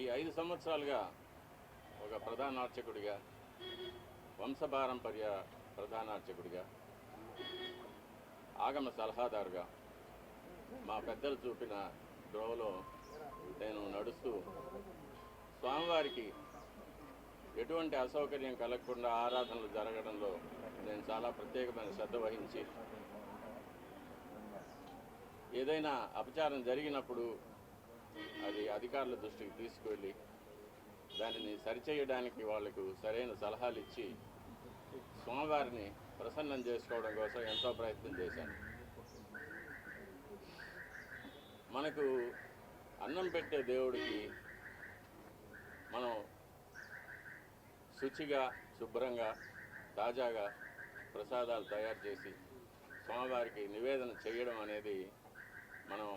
ఈ 5 సంవత్సరాలుగా ఒక ప్రధాన అర్చకుడిగా, వంశపారంపర్య ప్రధాన అర్చకుడిగా, ఆగమ సలహాదారుగా మా పెద్దలు చూపిన ద్రోవలో నేను నడుస్తూ స్వామివారికి ఎటువంటి అసౌకర్యం కలగకుండా ఆరాధనలు జరగడంలో నేను చాలా ప్రత్యేకమైన శ్రద్ధ వహించి ఏదైనా అపచారం జరిగినప్పుడు అది అధికారుల దృష్టికి తీసుకువెళ్ళి దానిని సరిచేయడానికి వాళ్లకు సరైన సలహాలు ఇచ్చి స్వామివారిని ప్రసన్నం చేసుకోవడం కోసం ఎంతో ప్రయత్నం చేశాను. మనకు అన్నం పెట్టే దేవుడికి మనం శుచిగా, శుభ్రంగా, తాజాగా ప్రసాదాలు తయారు చేసి స్వామివారికి నివేదన చేయడం అనేది మనం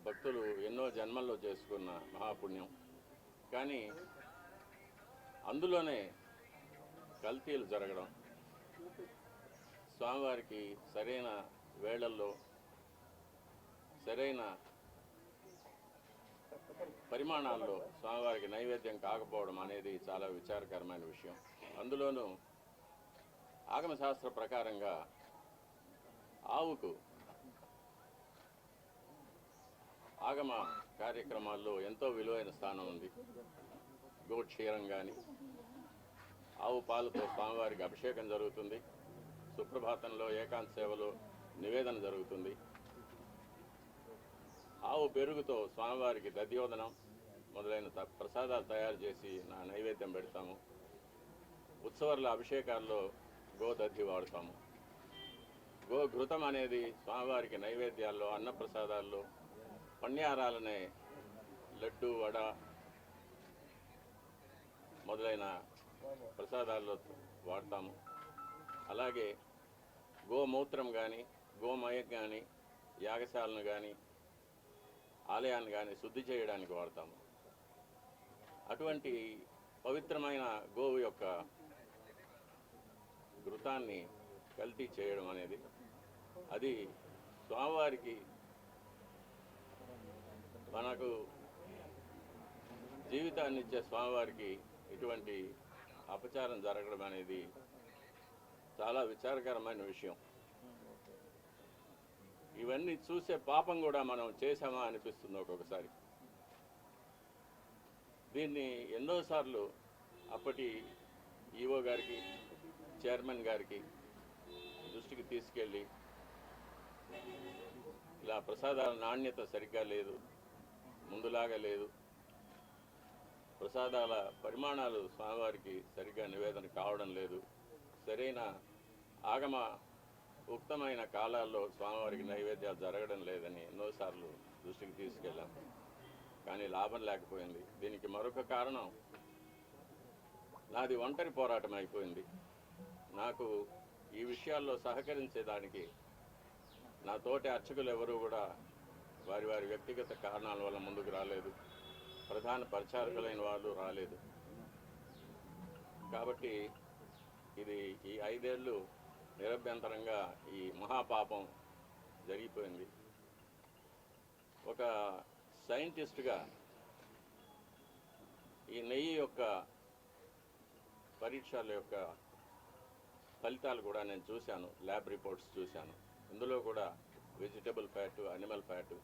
భక్తులు ఎన్నో జన్మల్లో చేసుకున్న మహాపుణ్యం. కానీ అందులోనే కల్తీలు జరగడం, స్వామివారికి సరైన వేళల్లో సరైన పరిమాణాల్లో స్వామివారికి నైవేద్యం కాకపోవడం అనేది చాలా విచారకరమైన విషయం. అందులోనూ ఆగమశాస్త్ర ప్రకారంగా ఆవుకు ఆగమ కార్యక్రమాల్లో ఎంతో విలువైన స్థానం ఉంది. గోక్షీరం కానీ, ఆవు పాలతో స్వామివారికి అభిషేకం జరుగుతుంది. సుప్రభాతంలో ఏకాంత సేవలో నివేదన జరుగుతుంది. ఆవు పెరుగుతో స్వామివారికి దధ్యోదనం మొదలైన ప్రసాదాలు తయారు చేసి నైవేద్యం పెడతాము. ఉత్సవాల అభిషేకాల్లో గోదధ్యి వాడతాము. గోఘృతం అనేది స్వామివారికి నైవేద్యాల్లో, అన్నప్రసాదాల్లో, పణ్యారాలనే లడ్డు, వడ మొదలైన ప్రసాదాల్లో వాడతాము. అలాగే గోమూత్రం కానీ, గోమయం కానీ, యాగశాలను కానీ, ఆలయాన్ని కానీ శుద్ధి చేయడానికి వాడతాము. అటువంటి పవిత్రమైన గోవు యొక్క ఘృతాన్ని కల్తీ చేయడం అనేది అది స్వామివారికి మనకు జీవితాన్ని ఇచ్చే స్వామివారికి ఇటువంటి అపచారం జరగడం అనేది చాలా విచారకరమైన విషయం. ఇవన్నీ చూసే పాపం కూడా మనం చేశామా అనిపిస్తుంది ఒక్కొక్కసారి. దీన్ని ఎన్నోసార్లు అప్పటి ఈఓ గారికి, చైర్మన్ గారికి దృష్టికి తీసుకెళ్ళి ఇలా ప్రసాదాల నాణ్యత సరిగ్గా లేదు, ముందులాగా లేదు, ప్రసాదాల పరిమాణాలు స్వామివారికి సరిగ్గా నివేదన కావడం లేదు, సరైన ఆగమ ఉక్తమైన కాలాల్లో స్వామివారికి నైవేద్యాలు జరగడం లేదని ఎన్నోసార్లు దృష్టికి తీసుకెళ్ళాం. కానీ లాభం లేకపోయింది. దీనికి మరొక కారణం నాది ఒంటరి పోరాటం అయిపోయింది. నాకు ఈ విషయాల్లో సహకరించేదానికి నా తోటి అర్చకులు ఎవరూ కూడా వారి వారి వ్యక్తిగత కారణాల వల్ల ముందుకు రాలేదు. ప్రధాన పరిచారకులైన వాళ్ళు రాలేదు. కాబట్టి ఇది ఈ 5 ఏళ్ళు నిరభ్యంతరంగా ఈ మహాపాపం జరిగిపోయింది. ఒక సైంటిస్ట్గా ఈ నెయ్యి యొక్క పరీక్షల యొక్క ఫలితాలు కూడా నేను చూశాను, ల్యాబ్ రిపోర్ట్స్ చూశాను. ఇందులో కూడా వెజిటబుల్ ఫ్యాటు, అనిమల్ ఫ్యాటు,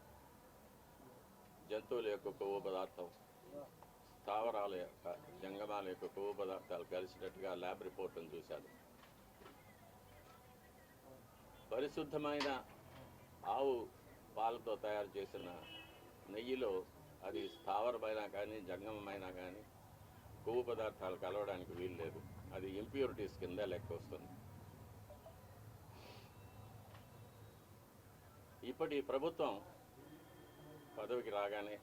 జంతువుల యొక్క కొవ్వు పదార్థం, స్థావరాల యొక్క, జంగమాల యొక్క కొవ్వు పదార్థాలు కలిసినట్టుగా ల్యాబ్ రిపోర్ట్ను చూశాను. పరిశుద్ధమైన ఆవు పాలతో తయారు చేసిన నెయ్యిలో అది స్థావరమైనా కానీ, జంగమమైనా కానీ కొవ్వు పదార్థాలు కలవడానికి వీలు లేదు. అది ఇంప్యూరిటీస్ కింద లెక్క వస్తుంది. ఇప్పటి ప్రభుత్వం పదవికి రాగానే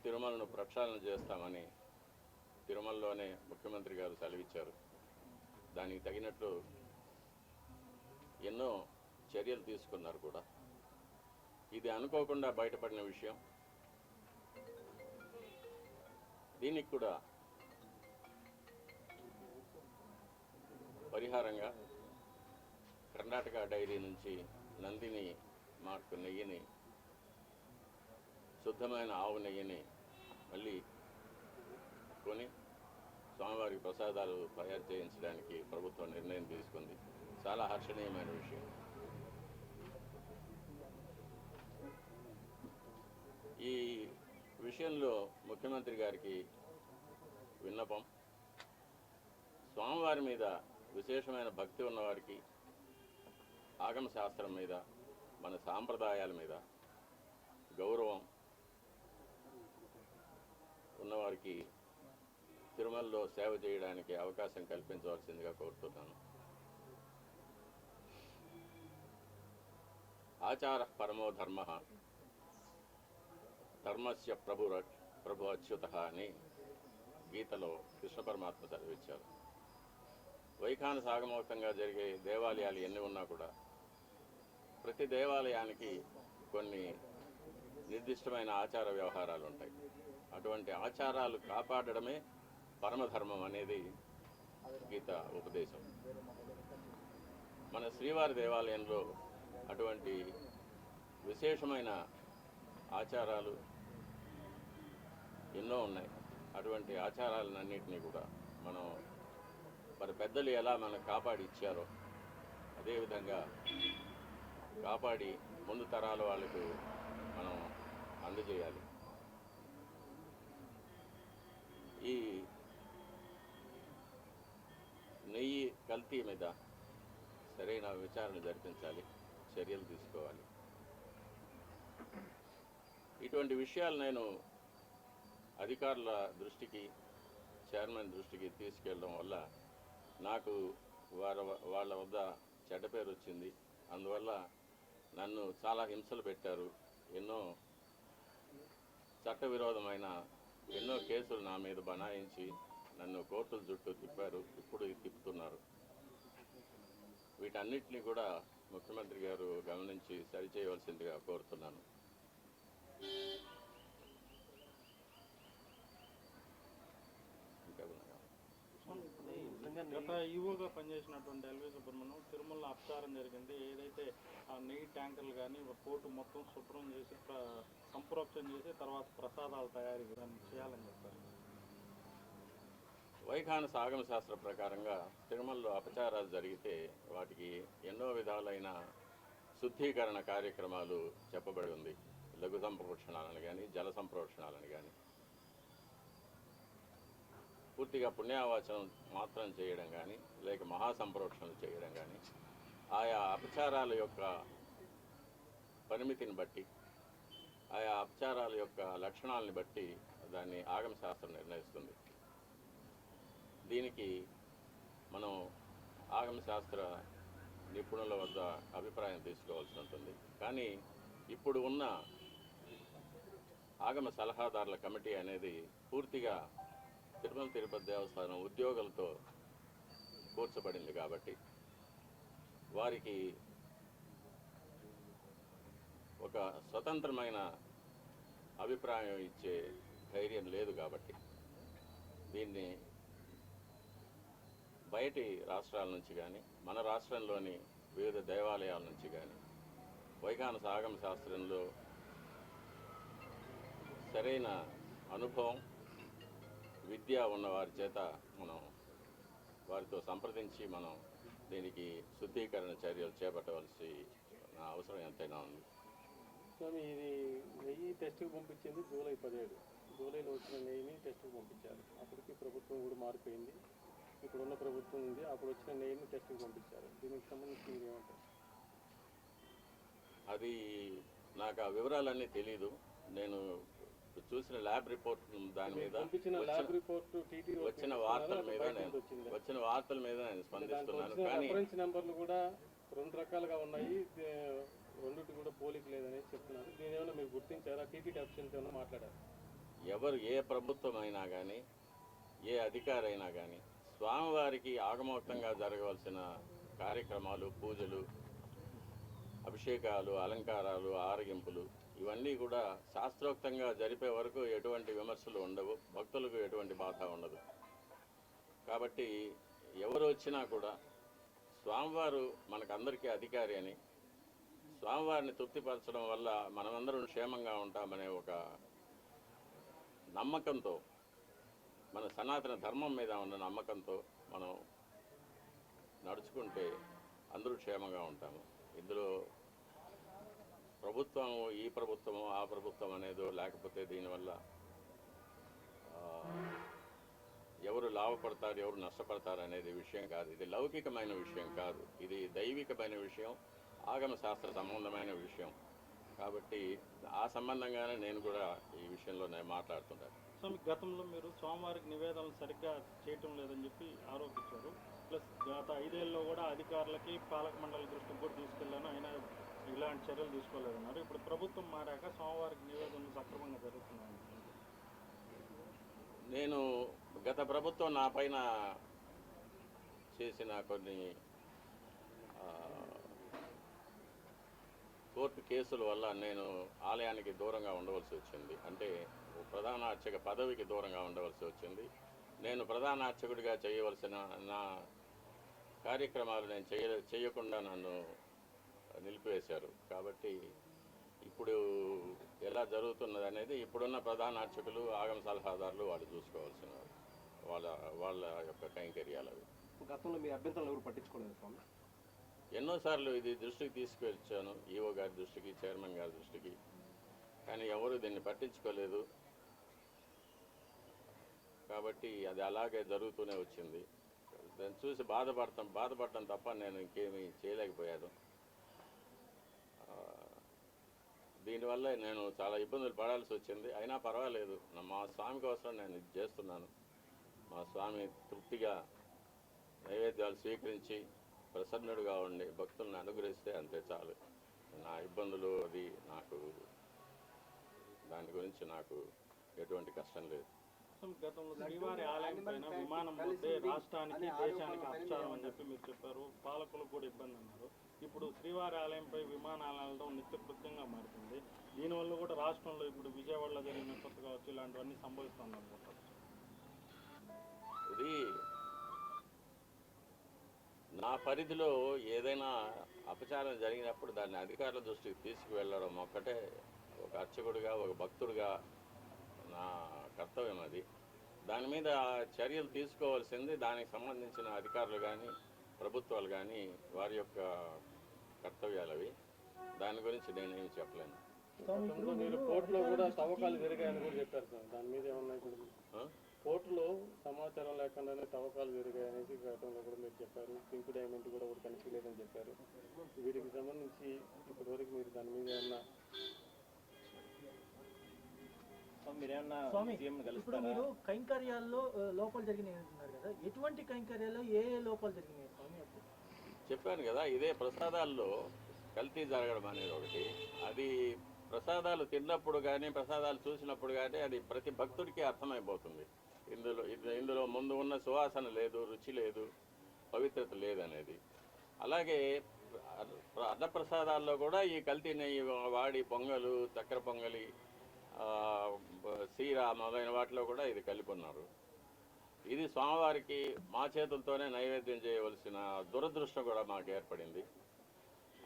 తిరుమలను ప్రక్షాళన చేస్తామని తిరుమలలోనే ముఖ్యమంత్రి గారు సెలవిచ్చారు. దానికి తగినట్లు ఎన్నో చర్యలు తీసుకున్నారు కూడా. ఇది అనుకోకుండా బయటపడిన విషయం. దీనికి కూడా పరిహారంగా కర్ణాటక డైరీ నుంచి నందిని మార్కు నెయ్యిని, శుద్ధమైన ఆవు నెయ్యిని మళ్ళీ కొని స్వామివారికి ప్రసాదాలు తయారు చేయించడానికి ప్రభుత్వం నిర్ణయం తీసుకుంది. చాలా హర్షణీయమైన విషయం. ఈ విషయంలో ముఖ్యమంత్రి గారికి విన్నపం, స్వామివారి మీద విశేషమైన భక్తి ఉన్నవారికి, ఆగమ శాస్త్రం మీద, మన సాంప్రదాయాల మీద గౌరవం ఉన్నవారికి తిరుమలలో సేవ చేయడానికి అవకాశం కల్పించవలసిందిగా కోరుతున్నాను. ఆచార పరమో ధర్మ, ధర్మస్య ప్రభు అచ్యుత అని గీతలో కృష్ణ పరమాత్మ చదివించారు. వైఖాన సాగమోక్తంగా జరిగే దేవాలయాలు ఎన్ని ఉన్నా కూడా ప్రతి దేవాలయానికి కొన్ని నిర్దిష్టమైన ఆచార వ్యవహారాలు ఉంటాయి. అటువంటి ఆచారాలు కాపాడడమే పరమధర్మం అనేది గీత ఉపదేశం. మన శ్రీవారి దేవాలయంలో అటువంటి విశేషమైన ఆచారాలు ఎన్నో ఉన్నాయి. అటువంటి ఆచారాలన్నింటినీ కూడా మనం మరి పెద్దలు ఎలా మనకు కాపాడి ఇచ్చారో అదేవిధంగా కాపాడి ముందు తరాల వాళ్ళకు మనం అందజేయాలి. ఈ నెయ్యి కల్తీ మీద సరైన విచారణ జరిపించాలి, చర్యలు తీసుకోవాలి. ఇటువంటి విషయాలు నేను అధికారుల దృష్టికి, చైర్మన్ దృష్టికి తీసుకెళ్ళడం వల్ల నాకు వాళ్ళ వద్ద చెడ్డ పేరు వచ్చింది. అందువల్ల నన్ను చాలా హింసలు పెట్టారు. ఎన్నో చట్టవిరోధమైన ఎన్నో కేసులు నా మీద బనాయించి నన్ను కోర్టుల చుట్టూ తిప్పారు, ఇప్పుడు తిప్పుతున్నారు. వీటన్నిటిని కూడా ముఖ్యమంత్రి గారు గమనించి సరిచేయవలసిందిగా కోరుతున్నాను. గత ఈవోగా పనిచేసినటువంటి ఎల్వి సుబ్రహ్మణ్యం తిరుమల అపచారం జరిగింది. ఏదైతే ఆ నెయ్యి ట్యాంకర్లు కానీ పోర్టు మొత్తం శుభ్రం చేసి సంప్రోక్షణ చేసి తర్వాత ప్రసాదాలు తయారీ చేయాలని చెప్పారు. వైఖాన సాగమ శాస్త్ర ప్రకారంగా తిరుమలలో అపచారాలు జరిగితే వాటికి ఎన్నో విధాలైన శుద్ధీకరణ కార్యక్రమాలు చెప్పబడి ఉంది. లఘు సంప్రోక్షణాలను కానీ, జల సంప్రోక్షణాలను కానీ, పూర్తిగా పుణ్యావాచనం మాత్రం చేయడం కానీ, లేక మహాసంప్రోక్షణలు చేయడం కానీ, ఆయా అపచారాల యొక్క పరిమితిని బట్టి, ఆయా అపచారాల యొక్క లక్షణాలని బట్టి దాన్ని ఆగమ శాస్త్రం నిర్ణయిస్తుంది. దీనికి మనం ఆగమ శాస్త్ర నిపుణుల వద్ద అభిప్రాయం తీసుకోవాల్సి ఉంటుంది. కానీ ఇప్పుడు ఉన్న ఆగమ సలహాదారుల కమిటీ అనేది పూర్తిగా తిరుమల తిరుపతి దేవస్థానం ఉద్యోగులతో కూర్చబడింది కాబట్టి వారికి ఒక స్వతంత్రమైన అభిప్రాయం ఇచ్చే ధైర్యం లేదు. కాబట్టి దీన్ని బయటి రాష్ట్రాల నుంచి కానీ, మన రాష్ట్రంలోని వివిధ దేవాలయాల నుంచి కానీ వైఖాన సాగమ శాస్త్రంలో సరైన అనుభవం, విద్య ఉన్న వారి చేత మనం వారితో సంప్రదించి మనం దీనికి శుద్ధీకరణ చర్యలు చేపట్టవలసిన అవసరం ఎంతైనా ఉంది. స్వామి, ఇది నెయ్యి టెస్ట్కి పంపించింది జూలై 17. జూలైలో వచ్చిన నెయ్యిని టెస్ట్కి పంపించారు. అప్పటికి ప్రభుత్వం కూడా మారిపోయింది. ఇప్పుడున్న ప్రభుత్వం ఉంది. అప్పుడు వచ్చిన నెయ్యిని టెస్ట్కి పంపించారు. దీనికి సంబంధించి మీరు ఏమంటారు? అది నాకు ఆ వివరాలన్నీ తెలీదు. నేను చూసిన ల్యాబ్ రిపోర్ట్ దాని మీద వచ్చిన వార్తల మీద నేను స్పందిస్తున్నాను. కానీ రిఫరెన్స్ నెంబర్లు కూడా 2 రకాలుగా ఉన్నాయి. రెండింటి కూడా పోలిక లేదని చెప్తున్నారు. దీని ఏమైనా మీరు గుర్తించారా? టీటీడీ ఆఫీషియల్తో ఏమైనా మాట్లాడారు? ఎవరు ఏ ప్రభుత్వం అయినా కానీ, ఏ అధికారి అయినా కానీ స్వామివారికి ఆగమోక్తంగా జరగవలసిన కార్యక్రమాలు, పూజలు, అభిషేకాలు, అలంకారాలు, ఆరగింపులు ఇవన్నీ కూడా శాస్త్రోక్తంగా జరిపే వరకు ఎటువంటి విమర్శలు ఉండవు, భక్తులకు ఎటువంటి బాధ ఉండదు. కాబట్టి ఎవరు వచ్చినా కూడా స్వామివారు మనకందరికీ అధికారి అని, స్వామివారిని తృప్తిపరచడం వల్ల మనమందరం క్షేమంగా ఉంటామనే ఒక నమ్మకంతో మన సనాతన ధర్మం మీద ఉన్న నమ్మకంతో మనం నడుచుకుంటే అందరూ క్షేమంగా ఉంటాము. ఇందులో ప్రభుత్వం ఈ ప్రభుత్వము ఆ ప్రభుత్వం అనేదో లేకపోతే దీనివల్ల ఎవరు లాభపడతారు ఎవరు నష్టపడతారు అనేది విషయం కాదు. ఇది లౌకికమైన విషయం కాదు, ఇది దైవికమైన విషయం, ఆగమ శాస్త్ర సంబంధమైన విషయం. కాబట్టి ఆ సంబంధంగానే నేను కూడా ఈ విషయంలో నేను మాట్లాడుతున్నాను. స్వామి, గతంలో మీరు స్వామివారికి నివేదనలు సరిగ్గా చేయటం లేదని చెప్పి ఆరోపించారు. ప్లస్ గత 5 ఏళ్ళలో కూడా అధికారులకి పాలక మండలి దృష్టికి కూడా తీసుకెళ్లాను, అయినా ఇలాంటి చర్యలు తీసుకోలేదన్నారు. ఇప్పుడు ప్రభుత్వం మారాక స్వామివారికి నివేదనలు సక్రమంగా జరుగుతున్నాయి. నేను గత ప్రభుత్వం నా పైన చేసిన కొన్ని కోర్టు కేసుల వల్ల నేను ఆలయానికి దూరంగా ఉండవలసి వచ్చింది. అంటే ప్రధాన అర్చక పదవికి దూరంగా ఉండవలసి వచ్చింది. నేను ప్రధాన అర్చకుడిగా చేయవలసిన నా కార్యక్రమాలు నేను చేయకుండా నన్ను నిలిపివేశారు. కాబట్టి ఇప్పుడు ఎలా జరుగుతున్నది అనేది ఇప్పుడున్న ప్రధాన అర్చకులు ఆగమ సలహాదారులు వాళ్ళు చూసుకోవాల్సిన వాళ్ళ యొక్క కైంకర్యాలు అవి. గతంలో మీ అభ్యంతరాలు ఎవరు పట్టించుకోలేదు స్వామి? ఎన్నోసార్లు ఇది దృష్టికి తీసుకువచ్చాను, ఈఓ గారి దృష్టికి, చైర్మన్ గారి దృష్టికి, కానీ ఎవరు దీన్ని పట్టించుకోలేదు. కాబట్టి అది అలాగే జరుగుతూనే వచ్చింది. దాన్ని చూసి బాధపడటం తప్ప నేను ఇంకేమీ చేయలేకపోయాను. దీనివల్ల నేను చాలా ఇబ్బందులు పడాల్సి వచ్చింది. అయినా పర్వాలేదు, మా స్వామి కోసం నేను ఇది చేస్తున్నాను. మా స్వామి తృప్తిగా నైవేద్యాలు స్వీకరించి ప్రసన్నుడిగా ఉండి భక్తులను అనుగ్రహిస్తే అంతే చాలు. నా ఇబ్బందులు అది నాకు దాని గురించి నాకు ఎటువంటి కష్టం లేదు. గతంలో శ్రీవారి ఆలయం పైన విమానం పోతే రాష్ట్రానికి దేశానికి అపచారం అని చెప్పి మీరు చెప్పారు, పాలకులకు కూడా ఇబ్బంది అన్నారు. ఇప్పుడు శ్రీవారి ఆలయంపై విమానాలతో నిత్యకృత్యంగా మారుతుంది. దీనివల్ల కూడా రాష్ట్రంలో ఇప్పుడు విజయవాడలో జరిగిన కొత్త కావచ్చు ఇలాంటివన్నీ సంభవిస్తుంది అనుకుంటారు. ఇది నా పరిధిలో ఏదైనా అపచారం జరిగినప్పుడు దాన్ని అధికారుల దృష్టికి తీసుకువెళ్ళడం ఒక్కటే ఒక అర్చకుడిగా ఒక భక్తుడిగా నా కర్తవ్యం. అది దాని మీద చర్యలు తీసుకోవాల్సింది దానికి సంబంధించిన అధికారులు కానీ ప్రభుత్వాలు కానీ వారి యొక్క కర్తవ్యాలు అవి. దాని గురించి నేనేమి చెప్పలేను. మీరు కోర్టులో కూడా తవ్వకాలు జరిగాయని కూడా చెప్పారు సార్, దాని మీద ఏమన్నా? ఇప్పుడు కోర్టులో సమాచారం లేకుండానే తవ్వకాలు జరిగాయనేసి గతంలో కూడా మీరు చెప్పారు. పింక్ డైమండ్ కూడా ఒకటి కనిపించలేదని చెప్పారు. వీటికి సంబంధించి ఇప్పటివరకు మీరు దాని మీద ఏమన్నా ఇప్పుడు మీరు కైంకర్యాల్లో లోపాలు జరిగినాయి అంటున్నారు కదా, ఎటువంటి కైంకర్యాల్లో ఏ లోపాలు జరిగినాయి స్వామి? చెప్పాను కదా, ఇదే ప్రసాదాల్లో కల్తీ జరగడం అనేది ఒకటి. అది ప్రసాదాలు తిన్నప్పుడు కానీ ప్రసాదాలు చూసినప్పుడు కానీ అది ప్రతి భక్తుడికి అర్థమైపోతుంది. ఇందులో ముందు ఉన్న సువాసన లేదు, రుచి లేదు, పవిత్రత లేదనేది. అలాగే అన్నప్రసాదాల్లో కూడా ఈ కల్తీ నెయ్యి వాడి పొంగలు, చక్కెర పొంగలి, సీర మొదలైన వాటిలో కూడా ఇది కలిపి ఉన్నారు. ఇది స్వామివారికి మా చేతులతోనే నైవేద్యం చేయవలసిన దురదృష్టం కూడా మాకు ఏర్పడింది.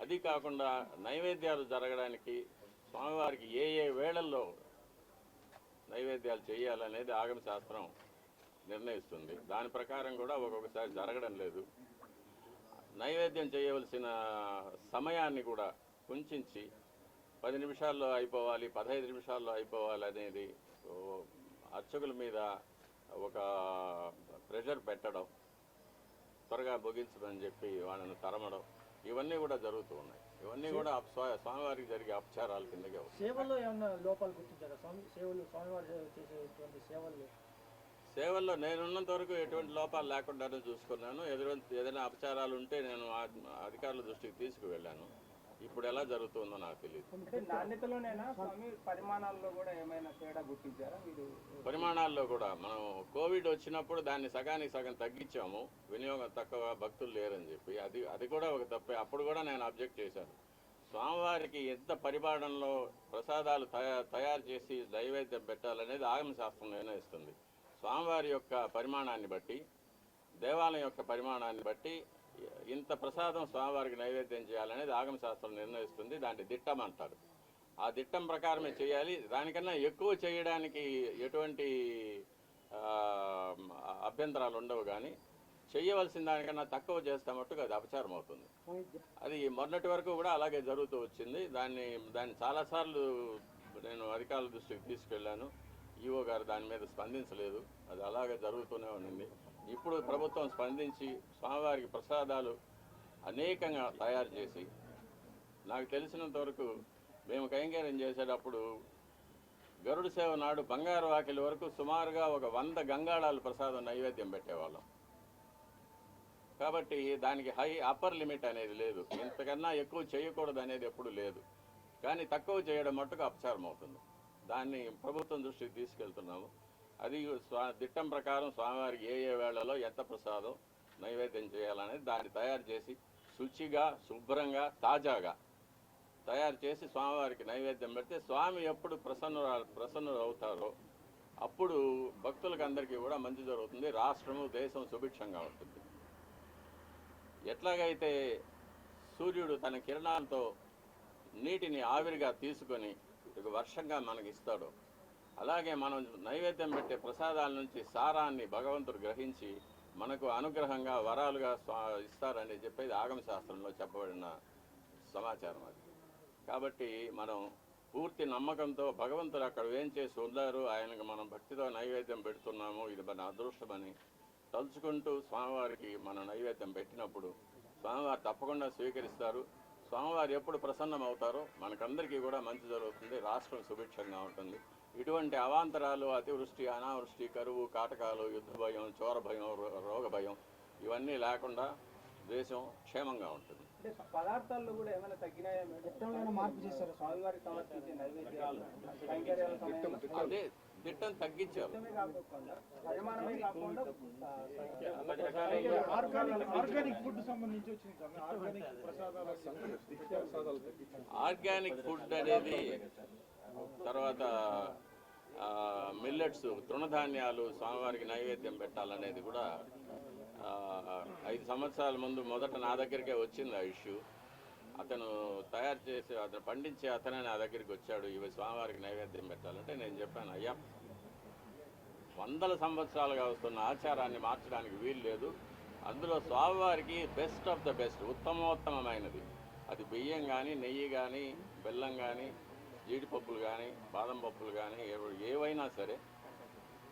అది కాకుండా నైవేద్యాలు జరగడానికి స్వామివారికి ఏ ఏ వేళల్లో నైవేద్యాలు చేయాలనేది ఆగమ శాస్త్రం నిర్ణయిస్తుంది. దాని ప్రకారం కూడా ఒక్కొక్కసారి జరగడం లేదు. నైవేద్యం చేయవలసిన సమయాన్ని కూడా కుంచించి 10 నిమిషాల్లో అయిపోవాలి, 15 నిమిషాల్లో అయిపోవాలి అనేది అర్చకుల మీద ఒక ప్రెషర్ పెట్టడం, త్వరగా ముగించమని చెప్పి వాళ్ళని తరమడం, ఇవన్నీ కూడా జరుగుతూ ఉన్నాయి. ఇవన్నీ కూడా స్వామివారికి జరిగే అపచారాల కిందకే వస్తాయి. సేవల్లో ఏమన్నా లోపాలు గుర్తించారా స్వామి? స్వామివారు చేసేటువంటి సేవల్లో నేనున్నంత వరకు ఎటువంటి లోపాలు లేకుండానే చూసుకున్నాను. ఏదైనా అపచారాలు ఉంటే నేను అధికారుల దృష్టికి తీసుకువెళ్ళాను. ఇప్పుడు ఎలా జరుగుతుందో నాకు తెలియదు. నాణ్యతలోనేనా స్వామి, పరిమాణాల్లో కూడా ఏమైనా తేడా గుర్తించారా మీరు? పరిమాణాల్లో కూడా మనం కోవిడ్ వచ్చినప్పుడు దాన్ని సగానికి సగం తగ్గించాము, వినియోగం తక్కువ, భక్తులు లేరని చెప్పి. అది కూడా ఒక తప్పే. అప్పుడు కూడా నేను అబ్జెక్ట్ చేశాను. స్వామివారికి ఎంత పరిమాణంలో ప్రసాదాలు తయారు చేసి నైవేద్యం పెట్టాలనేది ఆగమ శాస్త్రం నిర్ణయిస్తుంది. స్వామివారి యొక్క పరిమాణాన్ని బట్టి, దేవాలయం యొక్క పరిమాణాన్ని బట్టి ఇంత ప్రసాదం స్వామివారికి నైవేద్యం చేయాలనేది ఆగమ శాస్త్రం నిర్ణయిస్తుంది. దాన్ని దిట్టం అంటారు. ఆ దిట్టం ప్రకారమే చేయాలి. దానికన్నా ఎక్కువ చేయడానికి ఎటువంటి అభ్యంతరాలు ఉండవు, కానీ చేయవలసిన దానికన్నా తక్కువ చేస్తే మట్టుకు అది అపచారం అవుతుంది. అది మొన్నటి వరకు కూడా అలాగే జరుగుతూ వచ్చింది. దాన్ని చాలాసార్లు నేను అధికారుల దృష్టికి తీసుకెళ్ళాను. ఈఓ గారు దాని మీద స్పందించలేదు. అది అలాగే జరుగుతూనే ఉండింది. ఇప్పుడు ప్రభుత్వం స్పందించి స్వామివారికి ప్రసాదాలు అనేకంగా తయారు చేసి, నాకు తెలిసినంత వరకు మేము కైంకర్యం చేసేటప్పుడు గరుడ సేవ నాడు బంగారు వాకిలి వరకు సుమారుగా ఒక 100 గంగాళాలు ప్రసాదం నైవేద్యం పెట్టేవాళ్ళం. కాబట్టి దానికి అప్పర్ లిమిట్ అనేది లేదు. ఇంతకన్నా ఎక్కువ చేయకూడదు అనేది ఎప్పుడు లేదు. కానీ తక్కువ చేయడం మట్టుకు అపచారం అవుతుంది. దాన్ని ప్రభుత్వం దృష్టికి తీసుకెళ్తున్నాము. అది దిట్టం ప్రకారం స్వామివారికి ఏ వేళలో ఎంత ప్రసాదం నైవేద్యం చేయాలనేది దాన్ని తయారు చేసి శుచిగా, శుభ్రంగా, తాజాగా తయారు చేసి స్వామివారికి నైవేద్యం పెడితే స్వామి ఎప్పుడు ప్రసన్నులు అవుతారో అప్పుడు భక్తులకు అందరికీ కూడా మంచి జరుగుతుంది. రాష్ట్రము, దేశం సుభిక్షంగా ఉంటుంది. ఎట్లాగైతే సూర్యుడు తన కిరణాలతో నీటిని ఆవిరిగా తీసుకొని ఒక వర్షంగా మనకి ఇస్తాడో, అలాగే మనం నైవేద్యం పెట్టే ప్రసాదాల నుంచి సారాన్ని భగవంతుడు గ్రహించి మనకు అనుగ్రహంగా వరాలుగా ఇస్తారని చెప్పేది ఆగమ శాస్త్రంలో చెప్పబడిన సమాచారం అది. కాబట్టి మనం పూర్తి నమ్మకంతో భగవంతుడు అక్కడ ఏం చేసి ఉన్నారు, ఆయనకు మనం భక్తితో నైవేద్యం పెడుతున్నాము, ఇది మన అదృష్టమని తలుచుకుంటూ స్వామివారికి మనం నైవేద్యం పెట్టినప్పుడు స్వామివారు తప్పకుండా స్వీకరిస్తారు. స్వామివారు ఎప్పుడు ప్రసన్నం అవుతారో మనకందరికీ కూడా మంచి జరుగుతుంది. రాష్ట్రం సుభిక్షంగా ఉంటుంది. ఇటువంటి అవాంతరాలు, అతివృష్టి, అనావృష్టి, కరువు, కాటకాలు, యుద్ధ భయం, చోర భయం, రోగ భయం ఇవన్నీ లేకుండా దేశం క్షేమంగా ఉంటుంది. అంటే పదార్థాల్లో కూడా ఏమైనా తగ్గినాయా మేడం? మార్పు చేశారు స్వామివారికి సమర్పించే నైవేద్యాలు కైంకర్యాల సమయంలో? అదే దిట్టం తగ్గించారు. పరిమాణమే కాకుండా ఆర్గానిక్ ఫుడ్ సంబంధించి వచ్చింది కదా, ఆర్గానిక్ ప్రసాదాలు ఆర్గానిక్ ఫుడ్ అనేది, తర్వాత మిల్లెట్స్, తృణధాన్యాలు స్వామివారికి నైవేద్యం పెట్టాలనేది కూడా 5 సంవత్సరాల ముందు మొదట నా దగ్గరికే వచ్చింది ఆ ఇష్యూ. అతను తయారు చేసి అతను పండించే అతనే నా దగ్గరికి వచ్చాడు, ఇవి స్వామివారికి నైవేద్యం పెట్టాలంటే నేను చెప్పాను, అయ్యా 100 సంవత్సరాలుగా వస్తున్న ఆచారాన్ని మార్చడానికి వీలు లేదు. అందులో స్వామివారికి బెస్ట్ ఆఫ్ ద బెస్ట్, ఉత్తమోత్తమైనది అది బియ్యం కానీ, నెయ్యి కానీ, బెల్లం కానీ, జీడిపప్పులు కానీ, బాదం పప్పులు కానీ ఏవైనా సరే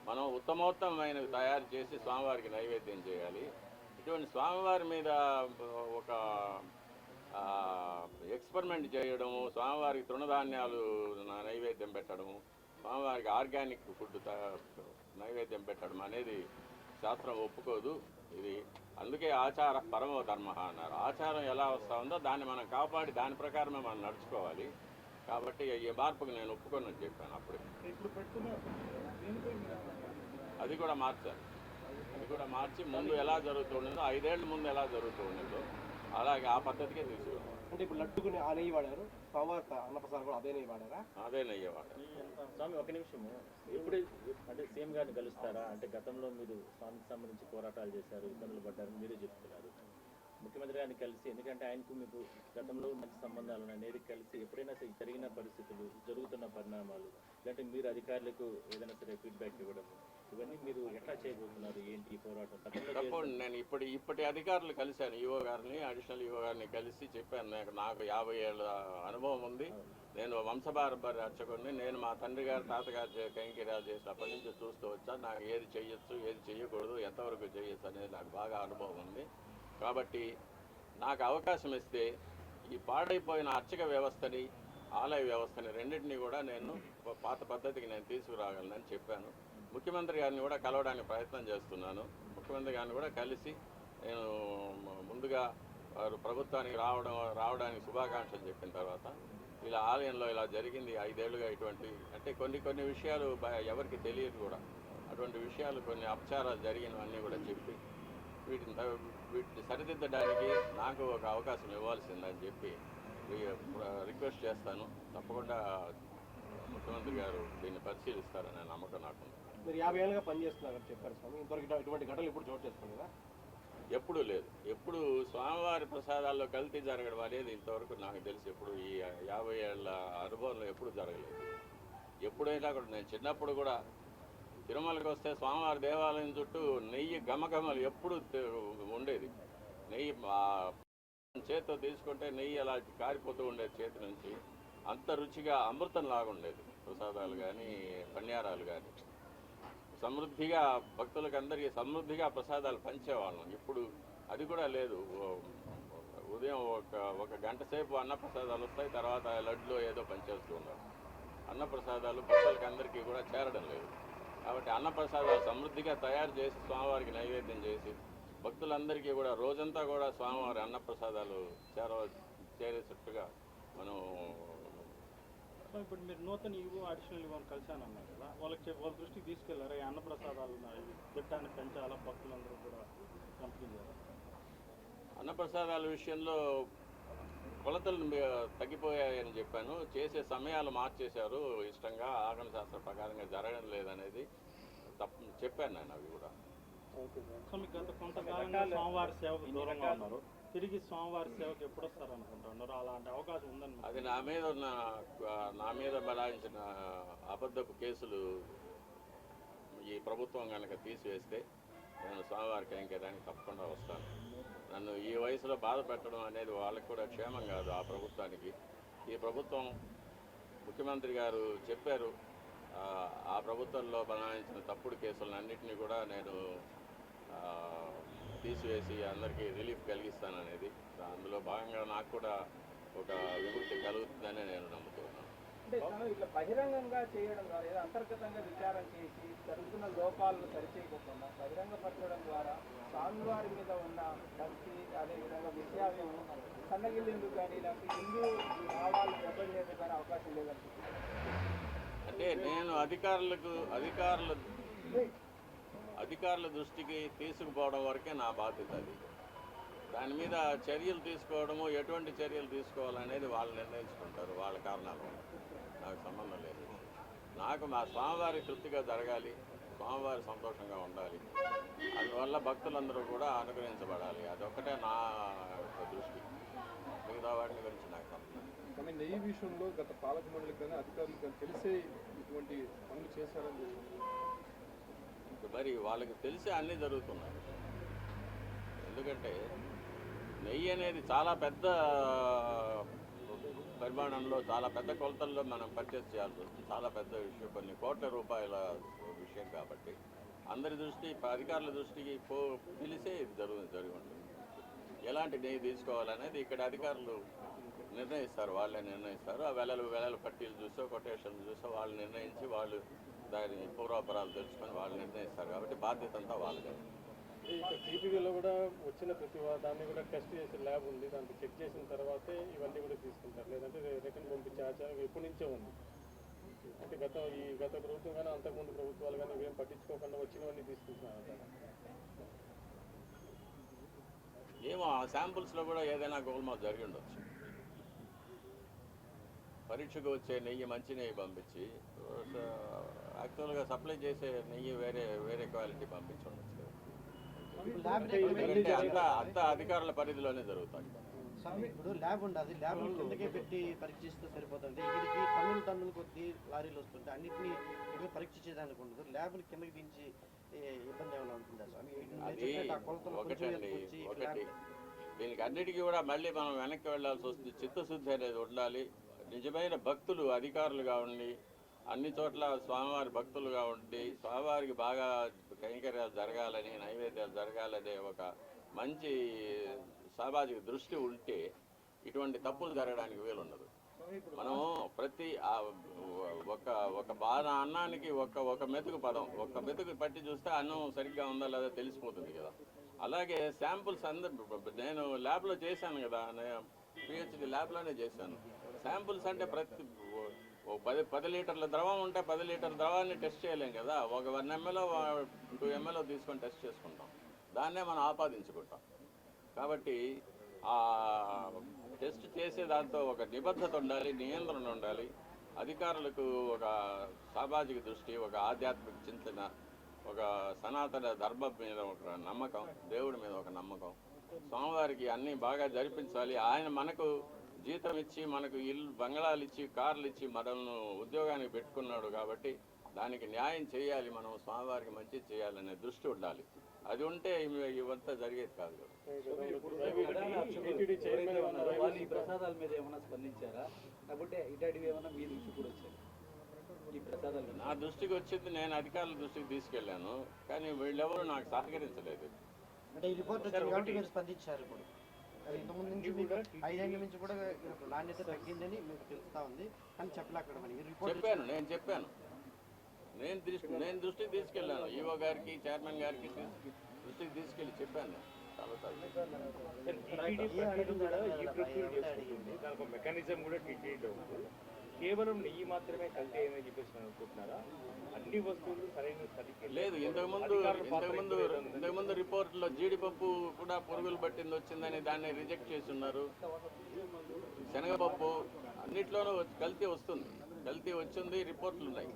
మనం ఉత్తమోత్తమైనవి తయారు చేసి స్వామివారికి నైవేద్యం చేయాలి. ఇటువంటి స్వామివారి మీద ఒక ఎక్స్పెరిమెంట్ చేయడము, స్వామివారికి తృణధాన్యాలు నైవేద్యం పెట్టడము, స్వామివారికి ఆర్గానిక్ ఫుడ్ నైవేద్యం పెట్టడం అనేది శాస్త్రం ఒప్పుకోదు. ఇది అందుకే ఆచార పరమో ధర్మ అన్నారు. ఆచారం ఎలా వస్తూ ఉందో దాన్ని మనం కాపాడి దాని ప్రకారమే మనం నడుచుకోవాలి. కాబట్టి ఈ మార్పుకు నేను ఒప్పుకొని చెప్పాను అప్పుడే. అది కూడా మార్చాలి. అది కూడా మార్చి ముందు ఎలా జరుగుతూ ఉండేదో, 5 ఏళ్ల ముందు ఎలా జరుగుతూ ఉండేదో అలాగే ఆ పద్ధతికే తీసుకున్నాం. అంటే ఇప్పుడు లడ్డుకుని ఆ నెయ్యి వాడారు, స్వామివారి అన్నప్రసాదం కూడా అదే నెయ్యి వాడారా? అదే నెయ్యి వాడారు. స్వామి ఒక నిమిషము, ఎప్పుడు అంటే సీఎం గారిని కలుస్తారా? అంటే గతంలో మీరు స్వామికి సంబంధించి పోరాటాలు చేశారు, ఇబ్బందులు పడ్డారు, మీరే చెప్తున్నారు. ముఖ్యమంత్రి గారిని కలిసి, ఎందుకంటే ఆయనకు మీకు గతంలో మంచి సంబంధాలు ఉన్నాయి, నేరుగా కలిసి ఎప్పుడైనా సరే జరిగిన పరిస్థితులు, జరుగుతున్న పరిణామాలు, లేదంటే మీరు అధికారులకు ఏదైనా సరే ఫీడ్బ్యాక్ ఇవ్వడం, ఇవన్నీ మీరు ఎట్లా చేయబోతున్నారు? ఏంటి ఈ పోరాటం? తప్పకుండా నేను ఇప్పటి అధికారులు కలిశాను, ఈఓ గారిని, అడిషనల్ ఈఓ గారిని కలిసి చెప్పాను, నాకు 50 ఏళ్ళ అనుభవం ఉంది, నేను వంశపారంపర్య అర్చకుడిని, నేను మా తండ్రి గారు, తాతగారు కైంకర్యాలు చేసినప్పటి నుంచి చూస్తూ వచ్చాను. నాకు ఏది చేయొచ్చు, ఏది చేయకూడదు, ఎంతవరకు చేయొచ్చు అనేది నాకు బాగా అనుభవం ఉంది. కాబట్టి నాకు అవకాశం ఇస్తే ఈ పాడైపోయిన అర్చక వ్యవస్థని, ఆలయ వ్యవస్థని రెండింటినీ కూడా నేను పాత పద్ధతికి నేను తీసుకురాగలనని చెప్పాను. ముఖ్యమంత్రి గారిని కూడా కలవడానికి ప్రయత్నం చేస్తున్నాను. ముఖ్యమంత్రి గారిని కూడా కలిసి నేను ముందుగా వారు ప్రభుత్వానికి రావడానికి శుభాకాంక్షలు చెప్పిన తర్వాత, ఇలా ఆలయంలో ఇలా జరిగింది 5 ఏళ్లుగా ఇటువంటి, అంటే కొన్ని విషయాలు ఎవరికి తెలియదు కూడా, అటువంటి విషయాలు కొన్ని అపచారాలు జరిగినవన్నీ కూడా చెప్పి వీటిని సరిదిద్దడానికి నాకు ఒక అవకాశం ఇవ్వాల్సిందని చెప్పి రిక్వెస్ట్ చేస్తాను. తప్పకుండా ముఖ్యమంత్రి గారు దీన్ని పరిశీలిస్తారనే నమ్మకం నాకుంది. మీరు 50 ఏళ్ళుగా పనిచేస్తున్నారని చెప్పారు స్వామి, ఇంతవరకు ఇటువంటి ఘటనలు ఇప్పుడు చోటు చేసుకున్నారా? ఎప్పుడూ లేదు. ఎప్పుడు స్వామివారి ప్రసాదాల్లో కల్తీ జరగడం అనేది ఇంతవరకు నాకు తెలిసి ఎప్పుడు ఈ 50 ఏళ్ళ అనుభవంలో ఎప్పుడు జరగలేదు. ఎప్పుడైనా కూడా నేను చిన్నప్పుడు కూడా తిరుమలకి వస్తే స్వామివారి దేవాలయం చుట్టూ నెయ్యి గమగమలు ఎప్పుడు ఉండేది. నెయ్యి చేతితో తీసుకుంటే నెయ్యి అలా కారిపోతూ ఉండేది చేతి నుంచి. అంత రుచిగా అమృతం లాగా ఉండేది ప్రసాదాలు కానీ పణ్యారాలు కానీ. సమృద్ధిగా భక్తులకు అందరికీ సమృద్ధిగా ప్రసాదాలు పంచేవాళ్ళం. ఇప్పుడు అది కూడా లేదు. ఉదయం ఒక గంట సేపు అన్నప్రసాదాలు వస్తాయి, తర్వాత లడ్లో ఏదో పంచేస్తూ ఉన్నారు. అన్నప్రసాదాలు భక్తులకి అందరికీ కూడా చేరడం లేదు. కాబట్టి అన్నప్రసాదాలు సమృద్ధిగా తయారు చేసి స్వామివారికి నైవేద్యం చేసి భక్తులందరికీ కూడా రోజంతా కూడా స్వామివారి అన్నప్రసాదాలు చేరేటట్టుగా మనం. ఇప్పుడు మీరు నూతన ఇవ్వు అడిషనల్ ఇవ్వని కలిశానన్నారు కదా, వాళ్ళ దృష్టికి తీసుకెళ్లారా? ఈ అన్నప్రసాదాలు దిట్టాన్ని పెంచాలా, భక్తులందరూ కూడా పంపిణీ చేయాలి. అన్నప్రసాదాల విషయంలో కొలతలు తగ్గిపోయాయని చెప్పాను. చేసే సమయాలు మార్చేశారు. ఇష్టంగా ఆగమ శాస్త్ర ప్రకారంగా జరగడం లేదనేది చెప్పాను నేను. అవి కూడా సో మీకు గత కొంతకాలంగా స్వామివారి సేవకు దూరంగా ఉన్నారు, తిరిగి స్వామివారి సేవకు ఎప్పుడు వస్తారు అనుకుంటున్నారు? అలాంటి అవకాశం ఉందని అది నా మీద బలాయించిన అబద్ధపు కేసులు ఈ ప్రభుత్వం కనుక తీసివేస్తే నేను స్వామివారి కైంకర్యానికి తప్పకుండా వస్తాను. నన్ను ఈ వయసులో బాధ పెట్టడం అనేది వాళ్ళకి కూడా క్షేమం కాదు. ఆ ప్రభుత్వానికి, ఈ ప్రభుత్వం ముఖ్యమంత్రి గారు చెప్పారు, ఆ ప్రభుత్వంలో బనాయించిన తప్పుడు కేసులన్నింటినీ కూడా నేను తీసివేసి అందరికీ రిలీఫ్ కలిగిస్తాననేది. అందులో భాగంగా నాకు కూడా ఒక విముక్తి కలుగుతుందని నేను నమ్ముతున్నాను. అంటే ఇట్లా బహిరంగంగా చేయడం ద్వారా ఏదో అంతర్గతంగా విచారం చేసి జరుగుతున్న లోపాలను సరిచేయకుండా బహిరంగపరచడం ద్వారా స్వామివారి మీద ఉన్న భక్తి, అదేవిధంగా విషయాలు సన్నగిల్లేందుకు కానీ ఇలాంటి హిందూ భావాలు దెబ్బతీసేందుకు కానీ అవకాశం లేదనుకుంటున్నాను. అంటే నేను అధికారుల దృష్టికి తీసుకుపోవడం వరకే నా బాధ్యత. అది దాని మీద చర్యలు తీసుకోవడము, ఎటువంటి చర్యలు తీసుకోవాలనేది వాళ్ళు నిర్ణయించుకుంటారు. వాళ్ళ కారణాలు నాకు సంబంధం లేదు. నాకు మా స్వామివారి తృప్తిగా జరగాలి, స్వామివారి సంతోషంగా ఉండాలి, అందువల్ల భక్తులందరూ కూడా అనుగ్రహించబడాలి. అదొక్కటే నా దృష్టి. మిగతా వాటిని గురించి నాకు సంబంధం. కానీ నెయ్యి విషయంలో గత పాలక మండలికి కానీ అధికారులకు కానీ తెలిసే ఇటువంటి పనులు చేశారని మరి వాళ్ళకి తెలిసి అన్నీ జరుగుతున్నాయి. ఎందుకంటే నెయ్యి అనేది చాలా పెద్ద పరిమాణంలో, చాలా పెద్ద కొలతల్లో మనం పర్చేస్ చేయాల్సి వస్తుంది. చాలా పెద్ద విషయం, కొన్ని కోట్ల రూపాయల విషయం కాబట్టి అందరి దృష్టి, అధికారుల దృష్టికి తెలిసే ఇది జరిగి ఉంటుంది. ఎలాంటి నెయ్యి తీసుకోవాలనేది ఇక్కడ అధికారులు నిర్ణయిస్తారు, వాళ్ళే నిర్ణయిస్తారు. ఆ వెలలు పట్టీలు చూసో కొటేషన్లు చూసో వాళ్ళు నిర్ణయించి, వాళ్ళు దాని పూర్వాపరాలు తెలుసుకొని వాళ్ళు నిర్ణయిస్తారు. కాబట్టి బాధ్యత అంతా వాళ్ళదే. ఇక్కడ టీటీడీలో కూడా వచ్చిన ప్రతి దాన్ని కూడా టెస్ట్ చేసే ల్యాబ్ ఉంది. దాంట్లో చెక్ చేసిన తర్వాతే ఇవన్నీ కూడా తీసుకుంటారు. లేదంటే రిటర్న్ పంపించే ఆచారం ఎప్పటి నుంచో ఉంది. అంటే గత ప్రభుత్వం కానీ అంతకుముందు ప్రభుత్వాలు కానీ ఇవేం పట్టించుకోకుండా వచ్చినవన్నీ తీసుకుంటున్నారు. ఏమో ఆ శాంపుల్స్లో కూడా ఏదైనా గోల్మాల్ జరిగి ఉండొచ్చు. పరీక్షకు వచ్చే నెయ్యి మంచి నెయ్యి పంపించి యాక్చువల్గా సప్లై చేసే నెయ్యి వేరే క్వాలిటీ పంపించి ఉండొచ్చు. ఎందుకంటే అంతా అధికారుల పరిధిలోనే జరుగుతాయి. ఇప్పుడు ల్యాబ్ ఉండదు, ల్యాబ్ కిందకే పెట్టి పరీక్షిస్తే సరిపోతుంది. ఇక్కడికి టన్నులు కొద్ది లారీలు వస్తుంటే అన్నింటినీ ఇక్కడ పరీక్ష చేయడానికి ఉండదు. ల్యాబ్ని కిందకి దించి ఇబ్బంది ఏమైనా ఉంటుందా స్వామి? అది ఒకటి దీనికి అన్నిటికీ కూడా మళ్ళీ మనం వెనక్కి వెళ్లాల్సి వస్తుంది. చిత్తశుద్ధి అనేది ఉండాలి. నిజమైన భక్తులు అధికారులుగా ఉండి, అన్ని చోట్ల స్వామివారి భక్తులుగా ఉండి, స్వామివారికి బాగా కైంకర్యాలు జరగాలని, నైవేద్యాలు జరగాలనే ఒక మంచి సామాజిక దృష్టి ఉంటే ఇటువంటి తప్పులు జరగడానికి వీలుండదు. మనం ప్రతి ఒక బాధ అన్నానికి ఒక మెతుకు పదం, ఒక మెతుకు పట్టి చూస్తే అన్నం సరిగ్గా ఉందా లేదా తెలిసిపోతుంది కదా. అలాగే శాంపుల్స్ నేను ల్యాబ్లో చేశాను కదా, పిహెచ్డి ల్యాబ్లోనే చేశాను. శాంపుల్స్ అంటే ప్రతి 10 లీటర్ల ద్రవం ఉంటే 10 లీటర్ల ద్రవాన్ని టెస్ట్ చేయలేం కదా. ఒక 1 ml 2 ml తీసుకొని టెస్ట్ చేసుకుంటాం, దాన్నే మనం ఆపాదించుకుంటాం. కాబట్టి ఆ టెస్ట్ చేసే దాంతో ఒక నిబద్ధత ఉండాలి, నియంత్రణ ఉండాలి. అధికారులకు ఒక సామాజిక దృష్టి, ఒక ఆధ్యాత్మిక చింతన, ఒక సనాతన ధర్మం మీద ఒక నమ్మకం, దేవుడి మీద ఒక నమ్మకం, స్వామివారికి అన్నీ బాగా జరిపించాలి. ఆయన మనకు జీతం ఇచ్చి, మనకు ఇల్లు బంగళాలు ఇచ్చి, కార్లు ఇచ్చి మనల్ని ఉద్యోగానికి పెట్టుకున్నాడు. కాబట్టి దానికి న్యాయం చేయాలి, మనం స్వామివారికి మంచి చేయాలనే దృష్టి ఉండాలి. అది ఉంటే ఇవంతా జరిగేది కాదు కదా. వాళ్ళు ఈ ప్రసాదాల మీద ఏమైనా స్పందించారా, లేకపోతే ఇటాటివి ఏమైనా మీ దృష్టి కూడా వచ్చాయి ఈ ప్రసాదాల మీద? నా దృష్టికి వచ్చింది, నేను అధికారుల దృష్టికి తీసుకెళ్ళాను, కానీ వీళ్ళెవరూ నాకు సహకరించలేదు. అంటే ఈ రిపోర్ట్ వచ్చింది కాబట్టి మీరు స్పందించారు. ఇప్పుడు అది ఇంతకుముందు నుంచి మీకు 5 ఏళ్ళ నుంచి కూడా నాణ్యత తగ్గిందని మీకు తెలుస్తా ఉంది, కానీ చెప్పలేకపోవడం. ఈ రిపోర్ట్ చెప్పాను, నేను దృష్టికి తీసుకెళ్ళాను, ఈఓ గారికి, చైర్మన్ గారికి దృష్టికి తీసుకెళ్ళి చెప్పాను చాలా దానికి మెకానిజం కూడా టీటీడీ అవుతుంది. కేవలం నెయ్యి మాత్రమే కల్తీ ఏమని చెప్పేసి అనుకుంటున్నారా? అన్ని వస్తువులు సరైన తనిఖీ లేదు. ఇంతకుముందు రిపోర్ట్లో జీడిపప్పు కూడా పురుగులు పట్టింది వచ్చిందని దాన్ని రిజెక్ట్ చేసి ఉన్నారు. శనగపప్పు అన్నిట్లోనూ కల్తీ వస్తుంది, కల్తీ వచ్చింది, రిపోర్ట్లు ఉన్నాయి.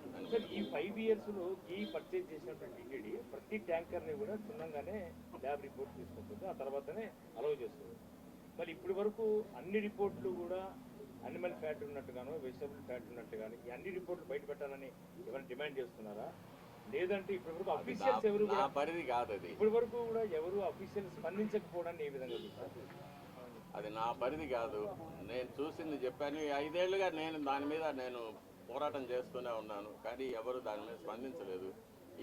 ఈ 5 yearsలో ఈ పర్చేజ్ చేసినటువంటి టీటీడీ ప్రతి ట్యాంకర్ని కూడా క్షుణ్ణంగానే ల్యాబ్ రిపోర్ట్ తీసుకుంటుంది, ఆ తర్వాతనే అలౌ చేస్తుంది. మరి ఇప్పటి వరకు అన్ని రిపోర్ట్లు కూడా అనిమల్ ఫ్యాట్ ఉన్నట్టుగాను, వెజిటబుల్ ఫ్యాట్ ఉన్నట్టుగాను ఈ అన్ని రిపోర్ట్లు బయట పెట్టాలని ఎవరైనా డిమాండ్ చేస్తున్నారా? లేదంటే ఇప్పటి వరకు అఫీషియల్స్ ఎవరు నా పరిధి కాదు అది. ఇప్పటి వరకు కూడా ఎవరు అఫీషియల్స్ స్పందించకపోవడాన్ని ఏ విధంగా చూస్తారు? అది నా పరిధి కాదు. నేను చూసింది చెప్పాను. 5 ఏళ్ళుగా నేను దాని మీద పోరాటం చేస్తూనే ఉన్నాను, కానీ ఎవరు దాని మీద స్పందించలేదు.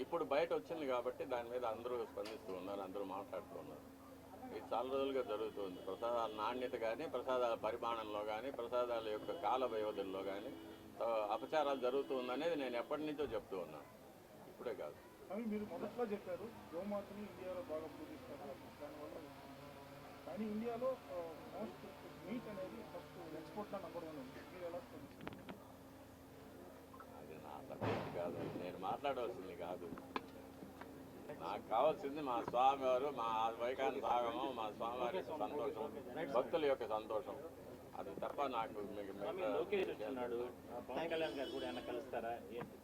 ఇప్పుడు బయట వచ్చింది కాబట్టి దాని మీద అందరూ స్పందిస్తూ ఉన్నారు, అందరూ మాట్లాడుతూ ఉన్నారు. ఇది చాలా రోజులుగా జరుగుతుంది. ప్రసాదాల నాణ్యత కానీ, ప్రసాదాల పరిమాణంలో కానీ, ప్రసాదాల యొక్క కాల వ్యవధుల్లో కానీ అపచారాలు జరుగుతుందనేది నేను ఎప్పటి నుంచో చెప్తూ ఉన్నాను, ఇప్పుడే కాదు. కానీ మీరు మొదట్లో చెప్పారు గోమాతని ఇండియాలో బాగా పూజిస్తారు దానివల్ల, కానీ ఇండియాలో మోస్ట్ మీట్ అనేది ఫస్ట్ ఎక్స్పోర్ట్లో నెంబర్ 1 ఉంది. మీరు ఎలా స్పందిస్తారు? అది నా సబ్జెక్ట్ కాదు, నేను మాట్లాడవలసింది కాదు. నాకు కావాల్సింది మా స్వామివారు, మా వైఖాన భాగము, మా స్వామివారి సంతోషం, భక్తుల యొక్క సంతోషం. అది తప్ప నాకు లోకేష్ వచ్చినాడు, పవన్ కళ్యాణ్ గారు కూడా ఏమైనా కలుస్తారా ఏంటి?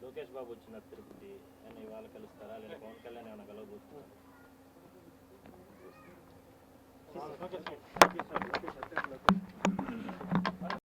లోకేష్ బాబు వచ్చినారు తిరుపతి, ఏమైనా ఇవాళ కలుస్తారా, లేదా పవన్ కళ్యాణ్ ఏమైనా కలవబోతున్నారు?